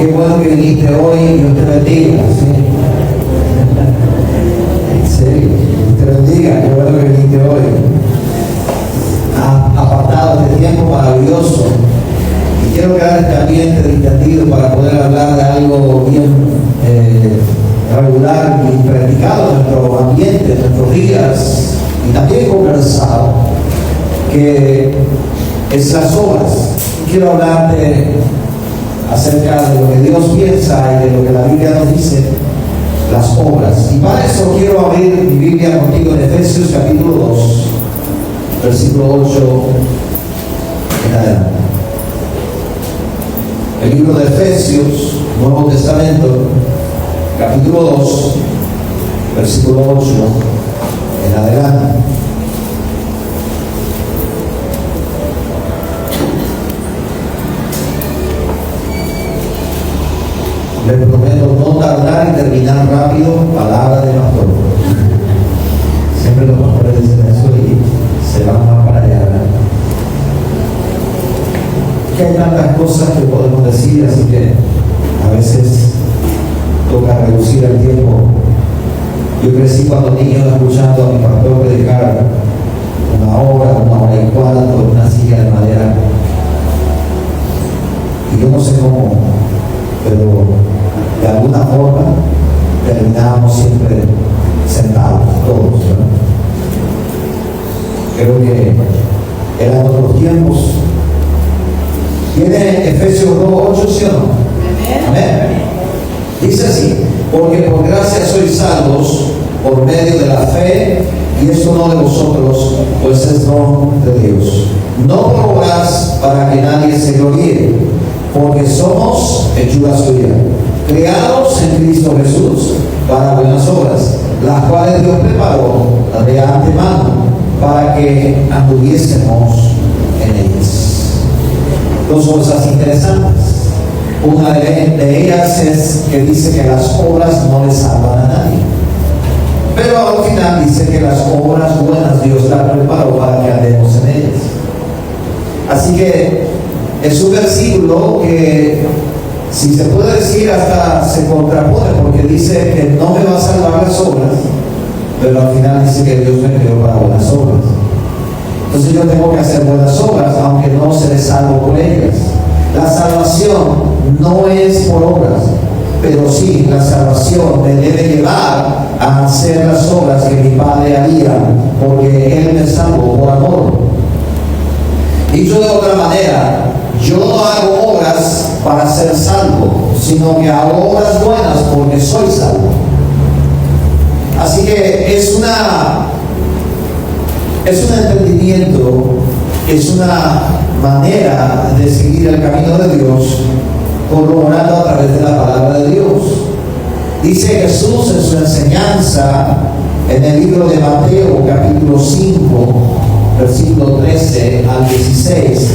qué bueno que viniste hoy, Dios te bendiga. ¿Sí? En serio, Dios te bendiga, qué bueno que viniste hoy. Has apartado este tiempo maravilloso. Y quiero crear este ambiente distendido para poder hablar de algo bien regular y practicado en nuestro ambiente, en nuestros días, y también conversado, que es las obras. Quiero hablarte acerca de lo que Dios piensa y de lo que la Biblia nos dice, las obras. Y para eso quiero abrir mi Biblia contigo en Efesios capítulo 2, versículo 8 en adelante. El libro de Efesios, Nuevo Testamento, capítulo 2, versículo 8 en adelante. Les prometo no tardar y terminar rápido, palabra de pastor. Siempre los pastores dicen eso y se van más para allá. Que hay tantas cosas que podemos decir, así que a veces toca reducir el tiempo. Yo crecí cuando niño escuchando a mi pastor predicar una hora y cuarto en una silla de madera. Y yo no sé cómo, pero de alguna forma terminábamos siempre sentados, todos, ¿verdad? Creo que eran otros tiempos. ¿Tiene Efesios 2:8, sí o no? Amén. Dice así: porque por gracia sois salvos por medio de la fe, y esto no de vosotros, pues es don de Dios. No por obras, para que nadie se gloríe, porque somos hechura suya, creados en Cristo Jesús para buenas obras, las cuales Dios preparó de antemano para que anduviésemos en ellas. Dos cosas interesantes. Una de ellas es que dice que las obras no le salvan a nadie, pero al final dice que las obras buenas Dios las preparó para que andemos en ellas. Así que es un versículo que, si se puede decir, hasta se contrapone, porque dice que no me va a salvar las obras, pero al final dice que Dios me creó para buenas obras. Entonces yo tengo que hacer buenas obras, aunque no seré salvo por ellas. La salvación no es por obras, pero sí, la salvación me debe llevar a hacer las obras que mi Padre haría, porque Él me salvó por amor. Dicho de otra manera, yo no hago obras para ser salvo, sino que hago obras buenas porque soy salvo. Así que es un entendimiento, es una manera de seguir el camino de Dios, corroborando a través de la palabra de Dios. Dice Jesús en su enseñanza en el libro de Mateo capítulo 5, versículo 13 al 16.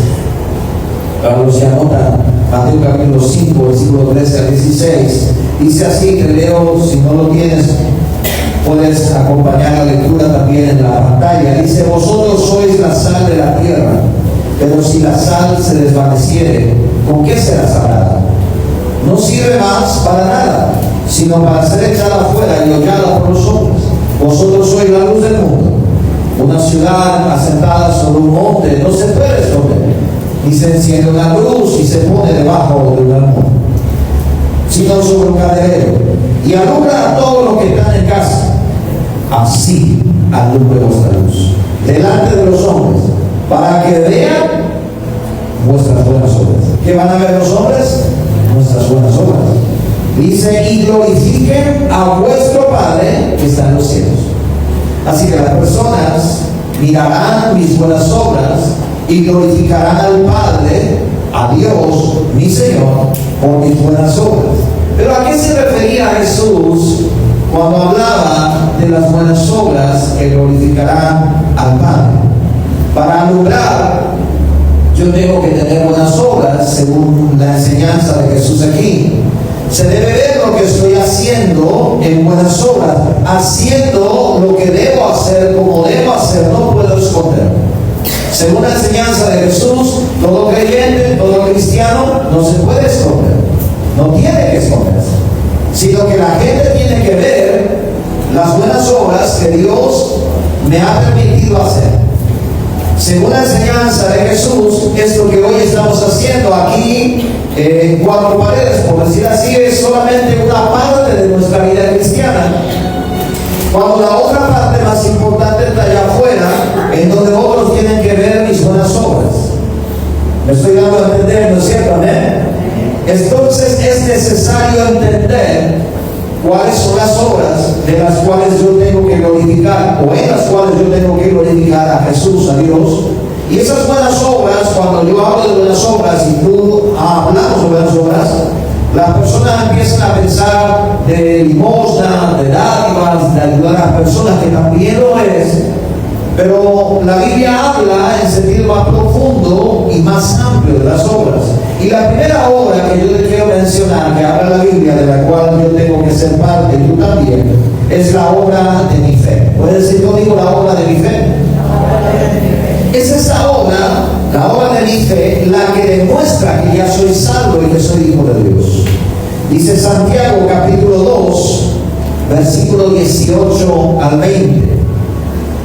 Carlos se anota, Mateo capítulo 5, versículo 13 al 16. Dice así, te leo, si no lo tienes, puedes acompañar la lectura también en la pantalla. Dice: vosotros sois la sal de la tierra, pero si la sal se desvaneciere, ¿con qué será salada? No sirve más para nada, sino para ser echada afuera y hollada por los hombres. Vosotros sois la luz del mundo. Una ciudad asentada sobre un monte no se puede esconder, ni se enciende una luz y se pone debajo de un almud, sino sobre un candelero, y alumbra a todos los que están en casa. Así alumbre vuestra luz delante de los hombres, para que vean vuestras buenas obras. ¿Qué van a ver los hombres? Nuestras buenas obras. Dice: y glorifiquen a vuestro Padre que está en los cielos. Así que las personas mirarán mis buenas obras y glorificarán al Padre, a Dios, mi Señor, por mis buenas obras. Pero ¿a qué se refería Jesús cuando hablaba de las buenas obras que glorificarán al Padre? Para alumbrar, yo tengo que tener buenas obras, según la enseñanza de Jesús aquí. Se debe ver lo que estoy haciendo en buenas obras, haciendo lo que debo hacer como debo hacer, no puedo esconder. Según la enseñanza de Jesús, todo creyente, todo cristiano no se puede esconder. no tiene que esconderse, sino que la gente tiene que ver las buenas obras que Dios me ha permitido hacer. Según la enseñanza de Jesús, esto que hoy estamos haciendo aquí, en cuatro paredes, por decir así, es solamente una parte de nuestra vida cristiana. Cuando la otra parte más importante está allá afuera, en donde otros tienen que ver mis buenas obras. Me estoy dando a entender, ¿no es cierto? Amén. Entonces es necesario entender cuáles son las obras de las cuales yo tengo que glorificar, o en las cuales yo tengo que glorificar a Jesús, a Dios. Y esas buenas obras, cuando yo hablo de buenas obras y tú hablamos de buenas obras, las personas empiezan a pensar de limosna, de dádivas, de ayudar a las personas, que también lo es. Pero la Biblia habla en sentido más profundo y más amplio de las obras. Y la primera obra que yo les quiero mencionar, que habla la Biblia, de la cual yo tengo que ser parte, y tú también, es la obra de mi fe. ¿Puedes decir conmigo la obra de mi fe? Es esa obra, la obra de mi fe, la que demuestra que ya soy salvo y que soy hijo de Dios. Dice Santiago capítulo 2, versículo 18 al 20.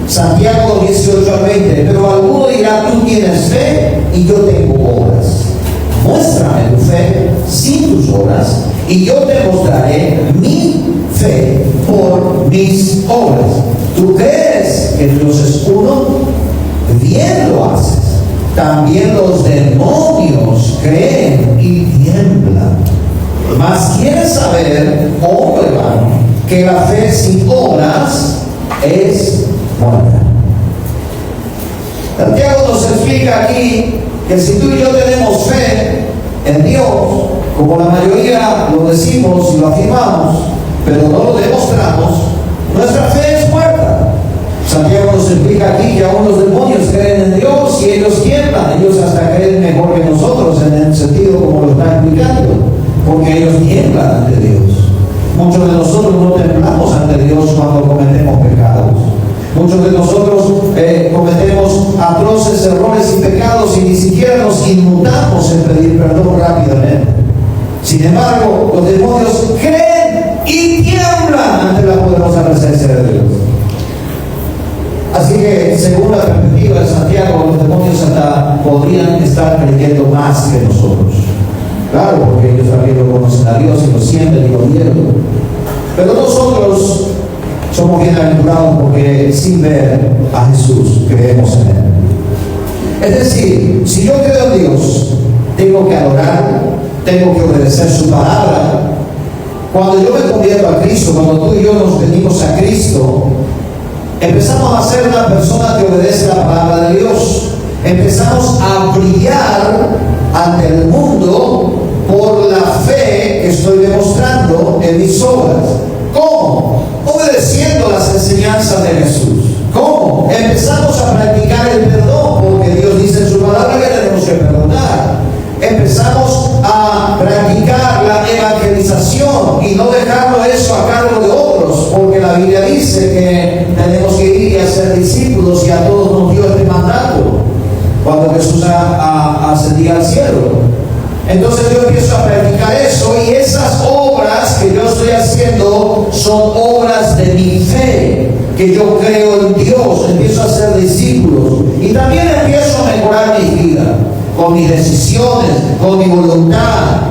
Santiago 18 al 20. Pero alguno dirá, tú tienes fe y yo tengo obras. Muéstrame tu fe sin tus obras y yo te mostraré mi fe por mis obras. ¿Tú crees que Dios es uno? Bien lo haces. También los demonios creen y tiemblan. Mas quieres saber, hombre vano, que la fe sin obras es muerta. Santiago nos explica aquí que si tú y yo tenemos fe en Dios, como la mayoría lo decimos y lo afirmamos, pero no lo demostramos, nuestra fe es muerta. Santiago nos explica aquí que aún los demonios creen en Dios y ellos tiemblan. Ellos hasta creen mejor que nosotros, en el sentido como lo está explicando, porque ellos tiemblan ante Dios. Muchos de nosotros no temblamos ante Dios cuando cometemos pecados. Muchos de nosotros cometemos atroces errores y pecados y ni siquiera nos inmutamos en pedir perdón rápidamente. Sin embargo, los demonios creen y tiemblan ante la poderosa presencia de Dios. Así que, según la perspectiva de Santiago, los demonios hasta podrían estar creyendo más que nosotros. Claro, porque ellos también lo conocen a Dios y lo sienten y lo vieron. Pero nosotros somos bienaventurados porque sin ver a Jesús creemos en Él. Es decir, si yo creo en Dios, tengo que adorar, tengo que obedecer su palabra. Cuando yo me convierto a Cristo, cuando tú y yo nos venimos a Cristo, empezamos a ser una persona que obedece la palabra de Dios. Empezamos a brillar ante el mundo por la fe que estoy demostrando en mis obras. ¿Cómo? Obedeciendo las enseñanzas de Jesús. ¿Cómo? Empezamos a practicar el perdón, porque Dios dice en su palabra que tenemos que perdonar. Empezamos a practicar la evangelización y no dejarlo eso a cargo de otros, porque la Biblia dice que tenemos que ir y hacer discípulos, y a todos nos dio este mandato cuando Jesús ascendía al cielo. Entonces yo empiezo a practicar eso, y esas obras que yo estoy haciendo son obras de mi fe, que yo creo en Dios. Empiezo a ser discípulos y también empiezo a mejorar mi vida, con mis decisiones, con mi voluntad.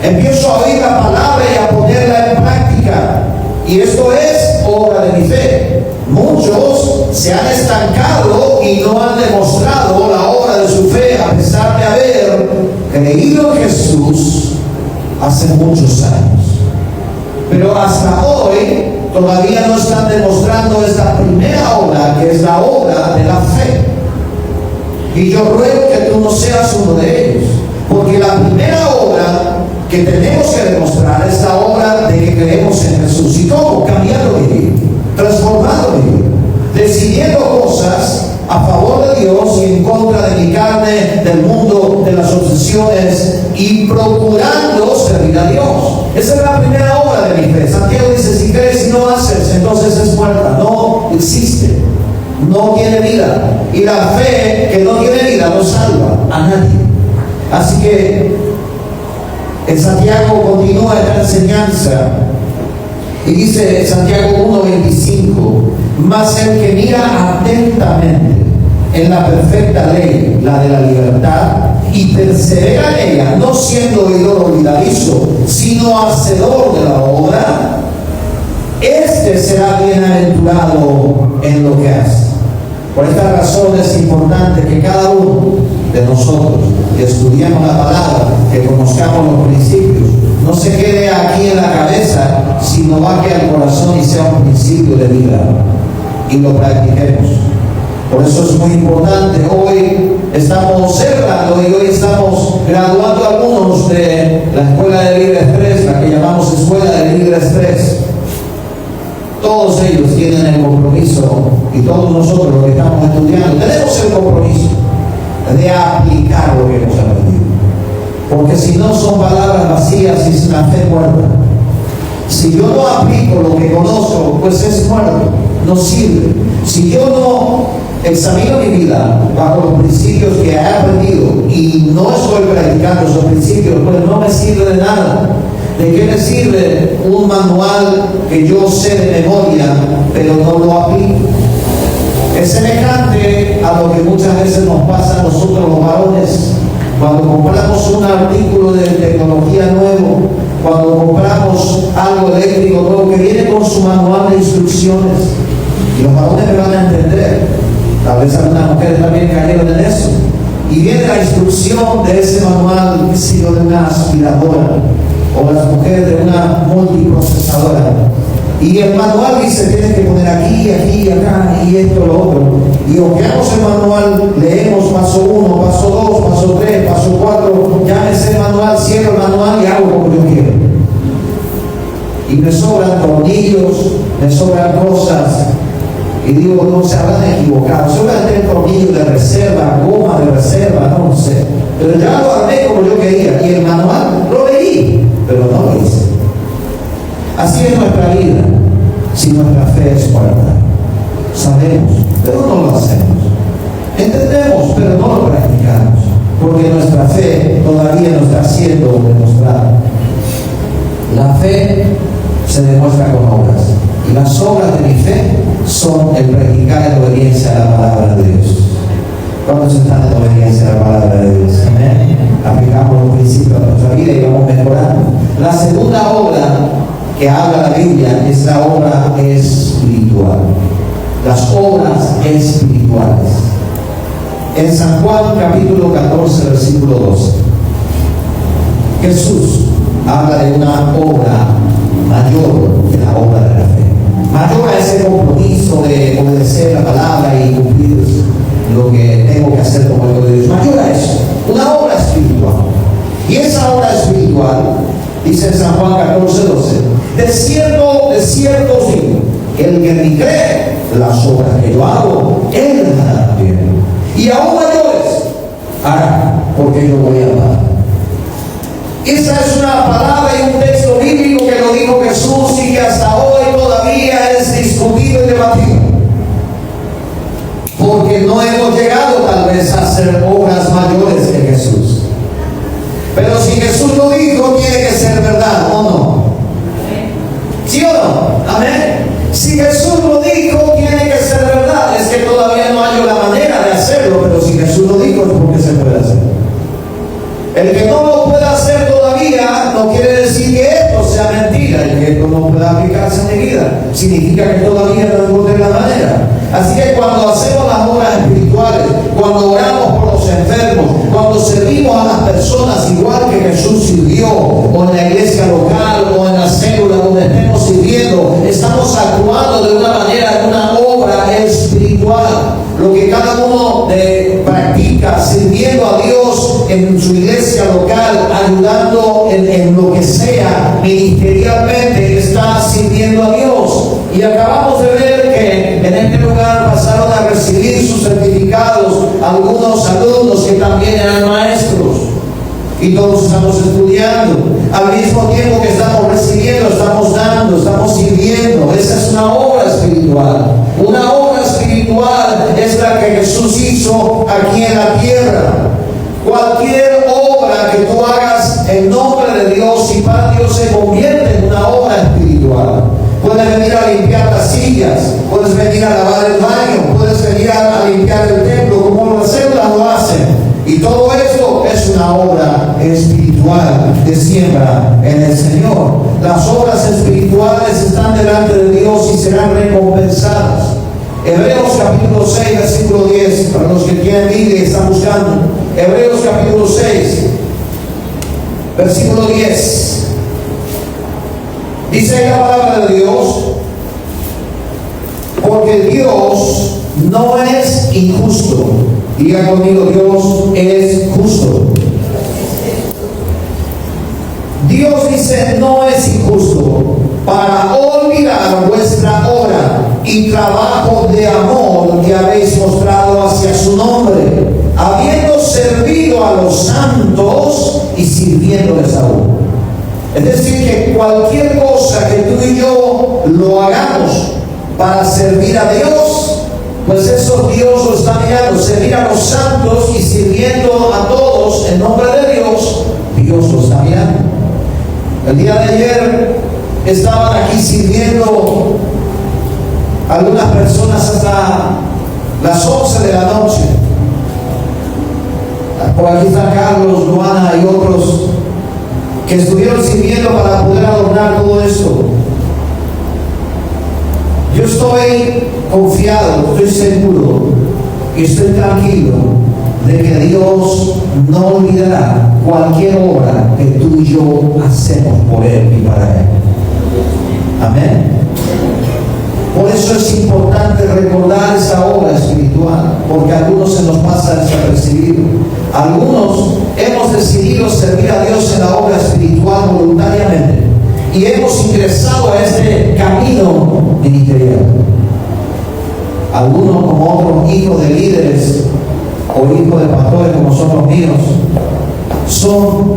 Empiezo a oír la palabra y a ponerla en práctica, y esto es obra de mi fe. Muchos se han estancado y no han demostrado la obra de su fe, a pesar de haber creído en Jesús hace muchos años. Pero hasta hoy todavía no están demostrando esta primera obra, que es la obra de la fe. Y yo ruego que tú no seas uno de ellos, porque la primera obra que tenemos que demostrar es la obra de que creemos en Jesús. ¿Y cómo? Cambiando mi vida, transformando mi vida, decidiendo cosas a favor de Dios y en contra de mi carne, del mundo, de las obsesiones, y procurando servir a Dios. Esa es la primera obra de mi fe. Santiago dice, si crees y no haces, entonces es muerta, no existe, no tiene vida. Y la fe que no tiene vida no salva a nadie. Así que En Santiago continúa esta enseñanza y dice Santiago 1:25: mas el que mira atentamente en la perfecta ley, la de la libertad, y persevera en ella, no siendo oidor olvidadizo, sino hacedor de la obra, este será bienaventurado en lo que hace. Por esta razón es importante que cada uno de nosotros, que estudiemos la palabra, que conozcamos los principios, no se quede aquí en la cabeza, sino baje al corazón y sea un principio de vida y lo practiquemos. Por eso es muy importante. Hoy estamos cerrando y hoy estamos graduando a algunos de la Escuela de Líderes 3, la que llamamos Escuela de Líderes 3. Todos ellos tienen el compromiso, y todos nosotros los que estamos estudiando tenemos el compromiso de aplicar lo que hemos aprendido, porque si no son palabras vacías y es una fe muerta. Si yo no aplico lo que conozco, pues es muerto, no sirve. Si yo no examino mi vida bajo los principios que he aprendido y no estoy practicando esos principios, pues no me sirve de nada. ¿De qué me sirve un manual que yo sé de memoria, pero no lo aplico? Es semejante a lo que muchas veces nos pasa a nosotros los varones cuando compramos un artículo de tecnología nuevo, cuando compramos algo eléctrico nuevo que viene con su manual de instrucciones. Y los varones me van a entender, tal vez algunas mujeres también cayeron en eso. Y viene la instrucción de ese manual, que sé yo, de una aspiradora, o las mujeres de una multiprocesadora. Y el manual dice, tienes que poner aquí, aquí, acá, y esto, lo otro. Y ojeamos el manual, leemos paso 1, paso 2, paso 3, paso 4, ya me sé el manual, cierro el manual y hago como yo quiero. Y me sobran tornillos, me sobran cosas, y digo, no se habrán equivocado, seguramente tornillos de reserva, goma de reserva, no sé. Pero ya lo armé como yo quería, y el manual lo leí, pero no lo hice. Así es nuestra vida. Si nuestra fe es muerta, sabemos, pero no lo hacemos. Entendemos, pero no lo practicamos, porque nuestra fe todavía no está siendo demostrada. La fe se demuestra con obras, y las obras de mi fe son el practicar en obediencia a la palabra de Dios. ¿Cuántos están en obediencia a la palabra de Dios? Amén. Aplicamos los principios a nuestra vida y vamos mejorando. La segunda obra que habla la Biblia es la obra espiritual. Las obras espirituales. En San Juan capítulo 14, versículo 12, Jesús habla de una obra mayor que la obra de la fe. Mayor a ese compromiso de obedecer la palabra y cumplir lo que tengo que hacer como hijo de Dios. Mayor a eso, una obra espiritual. Y esa obra espiritual, dice en San Juan 14, 12, de cierto os digo, que el que en mí cree, las obras que yo hago, él hará también. Y aún mayores hará, porque yo voy a amar. Esa es una palabra y un texto bíblico que lo dijo Jesús y que hasta hoy todavía es discutido y debatido. Porque no hemos llegado tal vez a hacer obras mayores que Jesús. Pero si Jesús lo dijo, tiene que ser verdad, ¿o no? ¿Sí o no? Amén. Si Jesús lo dijo, tiene que ser verdad. Es que todavía no hay la manera de hacerlo, pero si Jesús lo dijo, es porque se puede hacer. El que no lo pueda hacer todavía no quiere decir que esto sea mentira. El que esto no pueda aplicarse en mi vida significa que todavía no encontré la manera. Así que cuando hacemos las obras espirituales, cuando oramos por los enfermos, cuando servimos a las personas igual que Jesús sirvió, o en la iglesia local, o en la célula donde estemos sirviendo, estamos actuando de una manera, de una obra espiritual. Lo que cada uno practica, sirviendo a Dios en su iglesia local, ayudando en lo que sea, ministerialmente, está sirviendo a Dios. Y acabamos de ver que en este lugar pasaron a recibir sus certificados algunos alumnos que también eran maestros. Y todos estamos estudiando. Al mismo tiempo que estamos recibiendo, estamos dando, estamos sirviendo. Esa es una obra espiritual. Una obra espiritual es la que Jesús hizo aquí en la tierra. Cualquier obra que tú hagas en nombre de y para Dios se convierte en una obra espiritual. Puedes venir a limpiar las sillas, puedes venir a lavar el baño, puedes venir a limpiar el templo, como las células lo hacen. Y todo esto es una obra espiritual de siembra en el Señor. Las obras espirituales están delante de Dios y serán recompensadas. Hebreos capítulo 6, versículo 10, para los que tienen Biblia y están buscando. Hebreos capítulo 6, versículo 10. Dice la palabra de Dios: porque Dios no es injusto. Diga conmigo, Dios es justo. Dios dice, no es injusto para olvidar vuestra obra y trabajo de amor que habéis mostrado hacia su nombre, habiendo servido a los santos y sirviéndoles aún. Es decir, que cualquier cosa que tú y yo lo hagamos para servir a Dios, pues eso Dios lo está mirando. Servir a los santos y sirviendo a todos en nombre de Dios, Dios lo está mirando. El día de ayer estaban aquí sirviendo algunas personas hasta las 11 de la noche. Por aquí está Carlos, Luana y otros que estuvieron sirviendo para poder adornar todo esto. Yo estoy confiado, estoy seguro y estoy tranquilo de que Dios no olvidará cualquier obra que tú y yo hacemos por Él y para Él. Amén. Por eso es importante recordar esa obra espiritual, porque a algunos se nos pasa desapercibido. Algunos hemos decidido servir a Dios en la obra espiritual voluntariamente y hemos ingresado a este camino ministerial. Algunos, como otros hijos de líderes o hijos de pastores como son los míos, son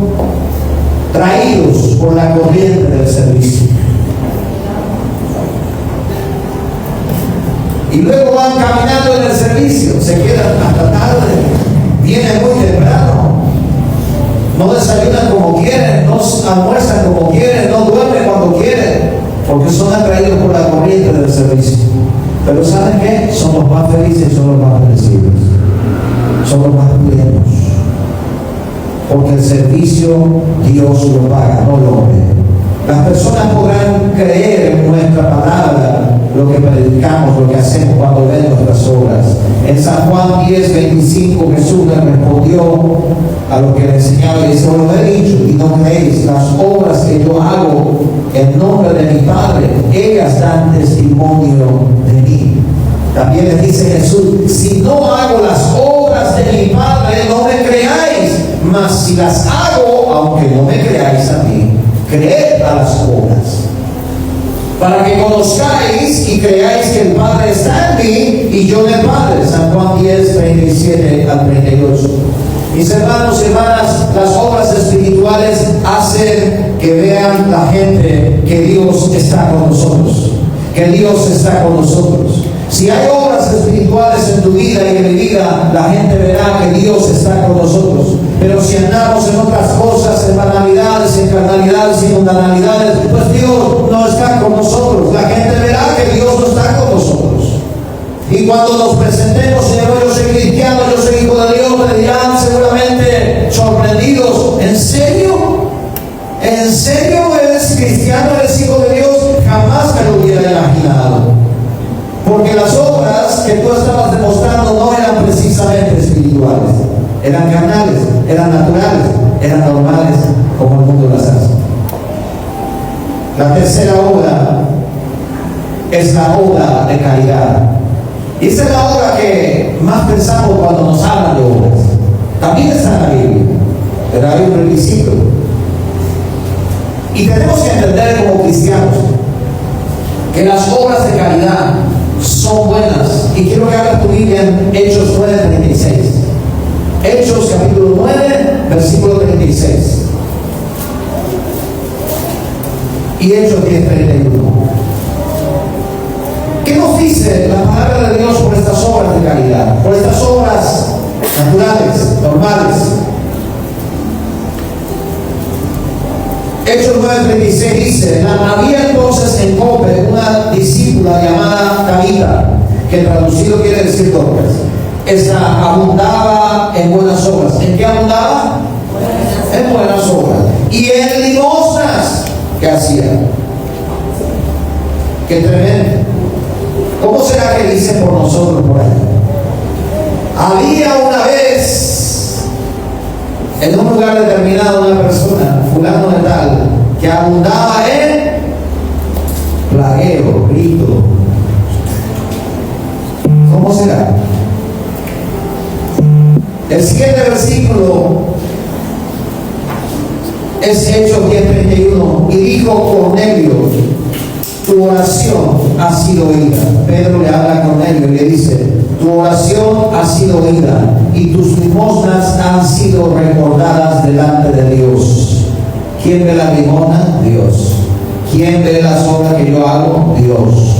traídos por la corriente del servicio. Y luego van caminando en el servicio, se quedan hasta tarde, vienen muy temprano, no desayunan como quieren, no almuerzan como quieren, no duermen cuando quieren, porque son atraídos por la corriente del servicio. Pero ¿saben qué? Son los más felices y son los más bendecidos. Son los más plenos. Porque el servicio Dios lo paga, no el hombre. Las personas podrán creer en nuestra palabra, lo que predicamos, lo que hacemos cuando ven nuestras obras. En San Juan 10:25 Jesús le respondió a lo que le enseñaba y dice: os lo he dicho y no creéis. Las obras que yo hago en nombre de mi Padre, ellas dan testimonio de mí. También les dice Jesús: si no hago las obras de mi Padre, no me creáis, mas si las hago, aunque no me creáis a mí, creed a las obras, para que conozcáis y creáis que el Padre está en mí y yo en el Padre. San Juan 10:27 al 38. Mis hermanos y hermanas, las obras espirituales hacen que vean la gente que Dios está con nosotros, que Dios está con nosotros. Si hay obras espirituales en tu vida y en mi vida, la gente verá que Dios está con nosotros. Pero si andamos en otras cosas, en banalidades, en carnalidades y mundanalidades, pues Dios no está con nosotros. La gente verá que Dios no está con nosotros. Y cuando nos presentemos, Señor, yo soy cristiano, yo soy hijo de Dios, me dirán seguramente sorprendidos: ¿en serio? ¿En serio eres cristiano, eres hijo de Dios? Jamás me lo hubiera imaginado. Porque las obras que tú estabas demostrando no eran precisamente espirituales, eran carnales, eran naturales, eran normales, como el mundo las hace. La tercera obra es la obra de caridad. Y esa es la obra que más pensamos cuando nos hablan de obras. También está en la Biblia, pero hay un requisito. Y tenemos que entender como cristianos que las obras de caridad son buenas. Y quiero que abras tu Biblia en Hechos 9:36. Hechos capítulo 9, versículo 36. Y Hechos 10:31. ¿Qué nos dice la palabra de Dios por estas obras de caridad? Por estas obras naturales, normales. Hechos 9:36 dice, había entonces en Jope una discípula llamada Tabita, que traducido quiere decir Dorcas. Esta abundaba en buenas obras. ¿En qué abundaba? En buenas obras. Y en limosnas que hacía. Qué tremendo. ¿Cómo será que dice por nosotros por ahí? Había una vez en un lugar determinado una persona, fulano de tal, que abundaba en plagueo, grito. ¿Cómo será? El siguiente versículo es Hechos 10:31. Y dijo Cornelio, tu oración ha sido oída. Pedro le habla a Cornelio y le dice, tu oración ha sido oída y tus limosnas han sido recordadas delante de Dios. ¿Quién ve la limosna? Dios. ¿Quién ve las obras que yo hago? Dios.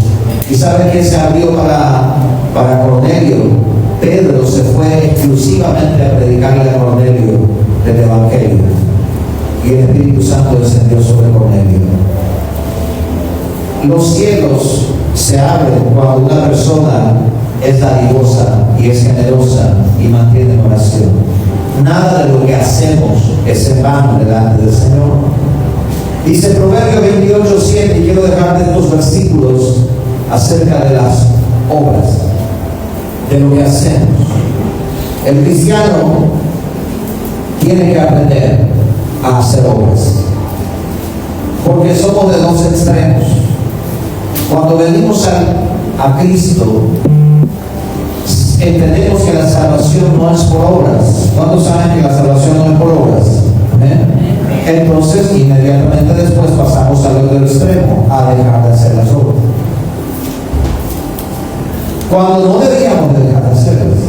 ¿Y sabe qué se abrió para Cornelio? Pedro se fue exclusivamente a predicarle a Cornelio del Evangelio. Y el Espíritu Santo descendió sobre Cornelio. Los cielos se abren cuando una persona es dadivosa y es generosa y mantiene oración. Nada de lo que hacemos es en vano delante del Señor. Dice Proverbios 28:7, y quiero dejarte estos versículos acerca de las obras, de lo que hacemos. El cristiano tiene que aprender a hacer obras, porque somos de dos extremos. Cuando venimos a Cristo, entendemos que la salvación no es por obras. ¿Cuántos saben que la salvación no es por obras? Entonces, inmediatamente después pasamos al otro extremo, a dejar de hacer las obras, cuando no deberíamos dejar de hacerlas.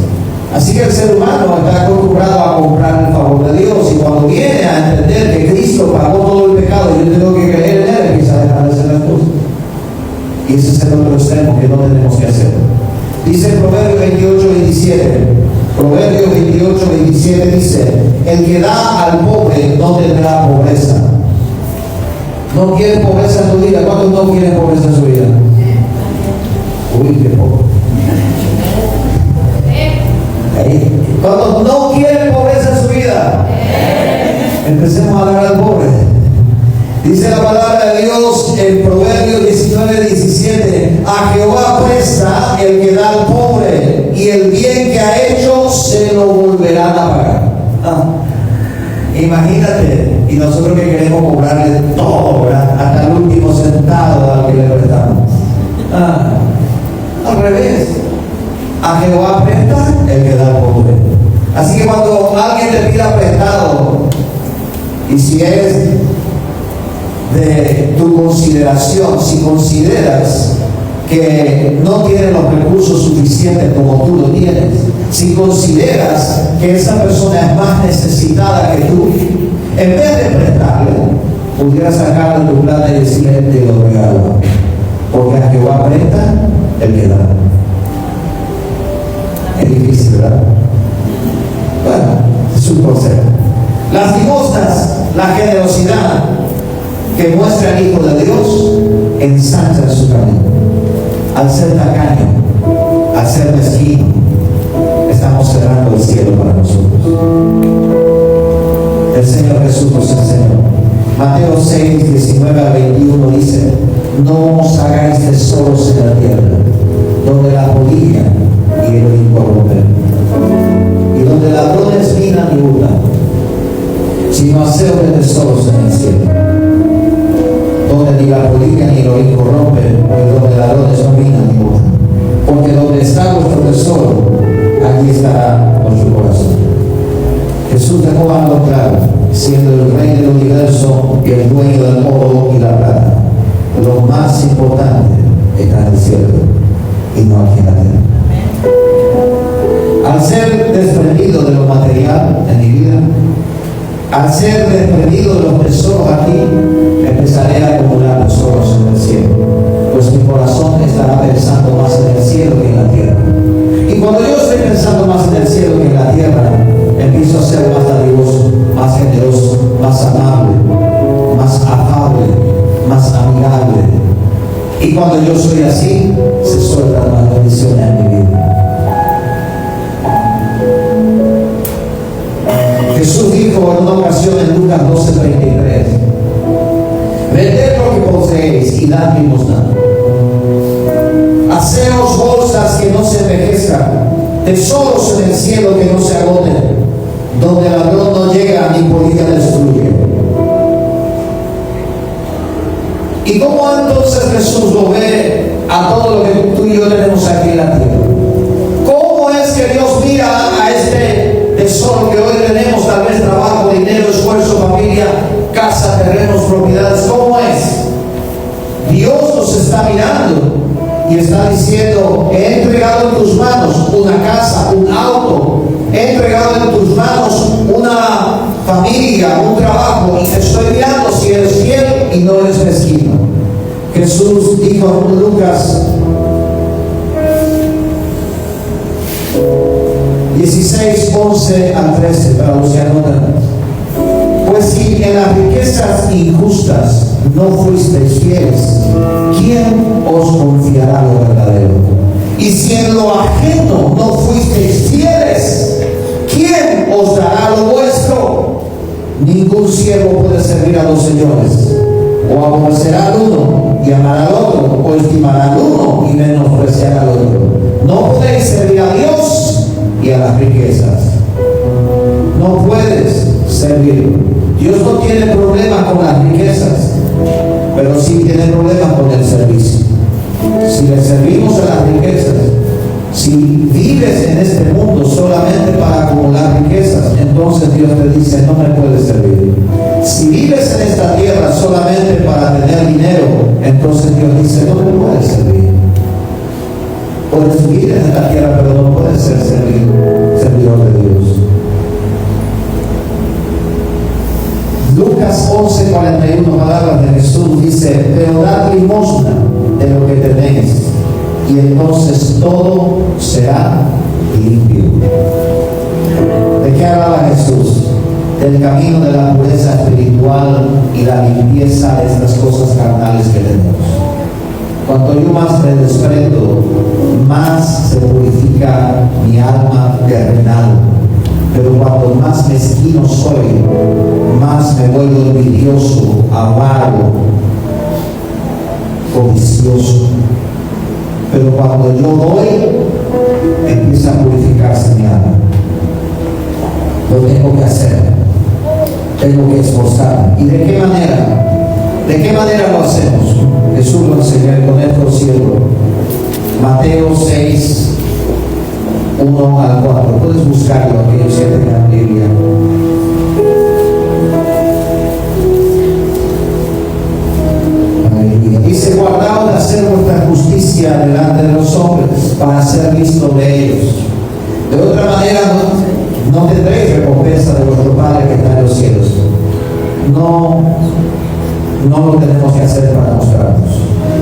Así que el ser humano está acostumbrado a comprar el favor de Dios, y cuando viene a entender que Cristo pagó todo el pecado y yo tengo que creer en Él, empieza a dejar de hacer las cosas. Y ese es el otro extremo que no tenemos que hacer. Dice Proverbios 28:27. Proverbios 28:27 dice, el que da al pobre no tendrá pobreza. ¿No quieres pobreza en tu vida? ¿Cuántos no quieren pobreza en su vida? Uy, qué poco. ¿Cuántos no quieren pobreza en su vida? Empecemos a dar al pobre. Dice la palabra de Dios en Proverbios 19:17, a Jehová presta el que da al pobre, y el bien que ha hecho se lo volverán a pagar. Imagínate, y nosotros que queremos cobrarle todo, ¿verdad? Hasta el último centavo al que le prestamos. Al revés, a Jehová presta el que da al pobre. Así que cuando alguien te pida prestado, y si es de tu consideración, si consideras que no tiene los recursos suficientes como tú lo tienes, si consideras que esa persona es más necesitada que tú, en vez de prestarle, pudieras sacarle tu plata y decirle, te lo regalo, porque a Jehová presta el que da. Es difícil, ¿verdad? Bueno, es un consejo. Las limosnas, la generosidad que muestra el Hijo de Dios, ensancha su camino. Al ser tacaño, al ser mezquino, estamos cerrando el cielo para nosotros. El Señor Jesús nos enseñó. Mateo 6:19-21 dice, no os hagáis tesoros en la tierra, donde la polilla y el orín corrompen, y donde ladrones minan y hurtan, sino haceos de tesoros en el cielo, donde ni la polilla ni el orín corrompen, y donde ladrones no minan ni hurtan. Porque donde está vuestro tesoro, allí estará vuestro corazón. Jesús dejó algo claro, siendo el Rey del universo y el dueño del oro y la plata. Lo más importante está en el cielo y no aquí en la tierra. Al ser desprendido de lo material en mi vida, al ser desprendido de los tesoros aquí, empezaré a acumular tesoros en el cielo, pues mi corazón estará pensando más en el cielo que en la tierra. Y cuando yo estoy pensando más en el cielo que en la tierra, empiezo a ser más dadivoso, más generoso, más amable, más Y cuando yo soy así, se sueltan las bendiciones en mi vida. Jesús dijo en una ocasión en Lucas 12:33: vended lo que poseéis y dad limosna. Haceos bolsas que no se envejezcan, tesoros en el cielo que no se agoten, donde el ladrón no llega ni polilla destruye. ¿Y cómo entonces Jesús lo ve a todo lo que tú y yo tenemos aquí en la tierra? ¿Cómo es que Dios mira a este tesoro que hoy tenemos, tal vez trabajo, dinero, esfuerzo, familia, casa, terrenos, propiedades? ¿Cómo es? Dios nos está mirando y está diciendo: he entregado en tus manos una casa, un auto, he entregado en tus manos una familia, un trabajo, y te estoy mirando si eres fiel y no eres mezquino. Jesús dijo en Lucas 16:11 al 13, para los que anotan: pues si en las riquezas injustas no fuisteis fieles, ¿quién os confiará lo verdadero? Y si en lo ajeno no fuisteis fieles, ¿quién os dará lo vuestro? Ningún siervo puede servir a dos señores. O aborrecerá al uno y amará al otro, o estimará al uno y menospreciará al otro. No podéis servir a Dios y a las riquezas. No puedes servir. Dios no tiene problemas con las riquezas, pero sí tiene problemas con el servicio. Si le servimos a las riquezas, si vives en este mundo solamente para acumular riquezas, entonces Dios te dice: no me puedes servir. Si vives en esta tierra solamente para tener dinero, entonces Dios dice: no me puedes servir. Puedes vivir en esta tierra, pero no puedes ser servidor de Dios. Lucas 11:41, palabras de Jesús, dice: pero dad limosna de lo que tenéis, y entonces todo será limpio. ¿De qué hablaba Jesús? Del camino de la pureza espiritual y la limpieza de estas cosas carnales que tenemos. Cuanto yo más me desprendo, más se purifica mi alma terrenal. Pero cuando más mezquino soy, más me vuelvo envidioso, avaro, codicioso. Pero cuando yo doy, empieza a purificarse mi alma. Lo tengo que hacer, tengo que esforzarme. ¿Y de qué manera? ¿De qué manera lo hacemos? Jesús lo enseñó con esto cielo. Mateo 6, 1 al 4. Puedes buscarlo, aquellos que tengan Biblia. Dice: guardaos de hacer vuestra justicia delante de los hombres, para ser visto de ellos. De otra manera no tendréis recompensa de vuestro Padre que está en los cielos. No lo tenemos que hacer para mostrarnos.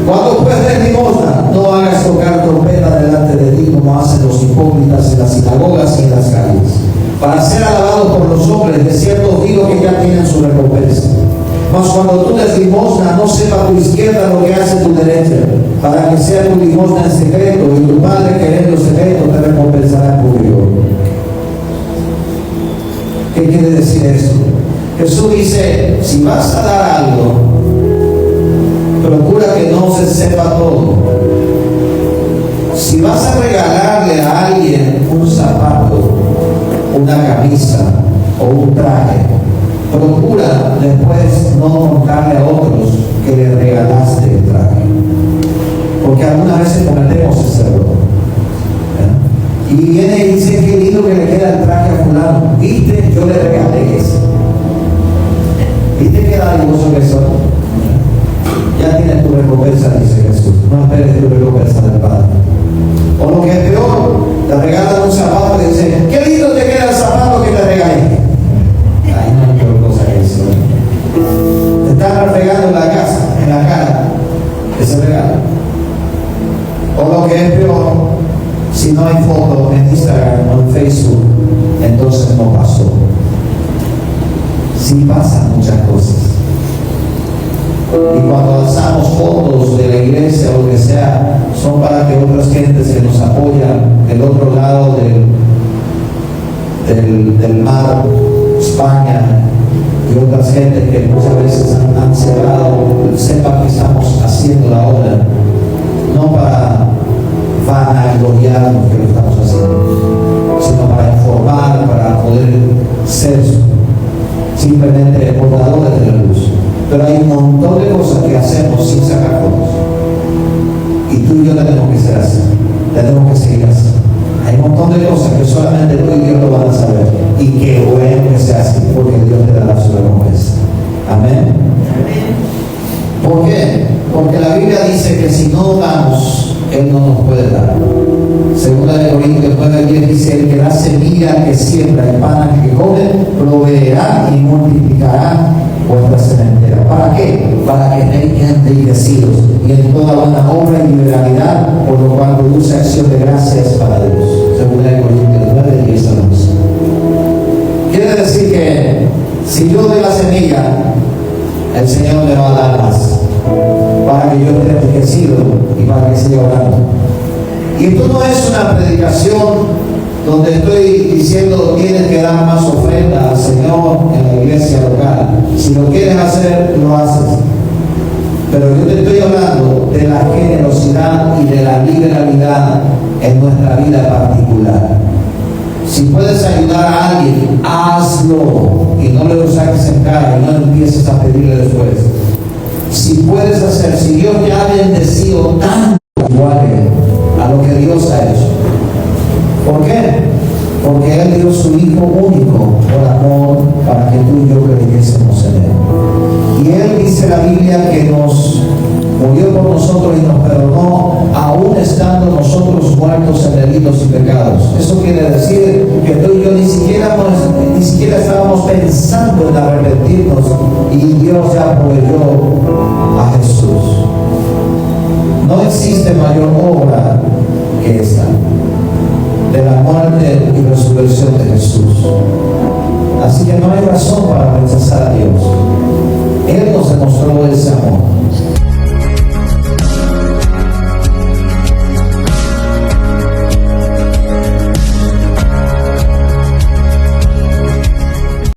Cuando pues des limosna, no hagas tocar trompeta delante de ti, como hacen los hipócritas en las sinagogas y en las calles, para ser alabados por los hombres. De cierto os digo que ya tienen su recompensa. Mas cuando tú des limosna, no sepa tu izquierda lo que hace tu derecha, para que sea tu limosna en secreto, y tu Padre que en lo secreto te recompensará en público. ¿Qué quiere decir esto? Jesús dice: si vas a dar algo, procura que no se sepa todo. Si vas a regalarle a alguien un zapato, una camisa o un traje, procura después no contarle a otros que le regalaste el traje, porque algunas veces cometemos ese error. Y viene y dice: qué lindo que le queda el traje a fulano, viste, yo le regalé eso. ¿Viste qué dadivoso que soy? Ya tienes tu recompensa, dice Jesús. No esperes tu recompensa del Padre. O lo que es peor, te regalan un zapato y dicen: qué lindo te queda el zapato que te regalé. Ay, no hay peor cosa que eso. Te están refregando en la casa, en la cara, ese regalo. O lo que es peor, si no hay foto en Instagram o en Facebook, entonces no pasó. Sí pasan muchas cosas. Y cuando alzamos fotos de la iglesia o lo que sea, son para que otras gentes que nos apoyan del otro lado del mar, España, y otras gentes que muchas veces han cerrado, sepan que estamos haciendo la obra, no para vanagloriarnos que lo estamos haciendo, sino para informar, para poder ser simplemente portadores de la luz. Pero hay un montón de cosas que hacemos sin sacar fotos. Y tú y yo tenemos que ser así. Tenemos que seguir así. Hay un montón de cosas que solamente tú y Dios lo van a saber. Y qué bueno que sea así, porque Dios te dará su recompensa. Amén. ¿Por qué? Porque la Biblia dice que si no damos, Él no nos puede dar. Segunda de Corintios 9:10 dice: el que da semilla que siembra y pan que come, proveerá y multiplicará vuestra sementera. ¿Para qué? Para que estén bendecidos y en toda buena obra y liberalidad, por lo cual produce acción de gracias para Dios. Segunda de Corintios 9:10 al 11. Quiere decir que si yo doy la semilla, el Señor me va a dar más, para que yo esté enriquecido y para que siga orando. Y esto no es una predicación donde estoy diciendo tienes que dar más ofrenda al Señor en la iglesia local. Si lo quieres hacer, lo haces. Pero yo te estoy hablando de la generosidad y de la liberalidad en nuestra vida particular. Si puedes ayudar a alguien, hazlo y no le lo saques en cara y no empieces a pedirle después. Si puedes hacer, si Dios te ha bendecido tanto, igual a lo que Dios ha hecho. ¿Por qué? Porque Él dio su Hijo único por amor para que tú y yo creyésemos en Él. Y Él dice la Biblia que nos murió por nosotros y nos perdonó, aún estando nosotros muertos en delitos y pecados. Eso quiere decir que tú y yo ni siquiera estábamos pensando en arrepentirnos y Dios ya proveyó a Jesús. No existe mayor obra que esta, de la muerte y resurrección de Jesús. Así que no hay razón para rechazar a Dios. Él nos demostró ese amor.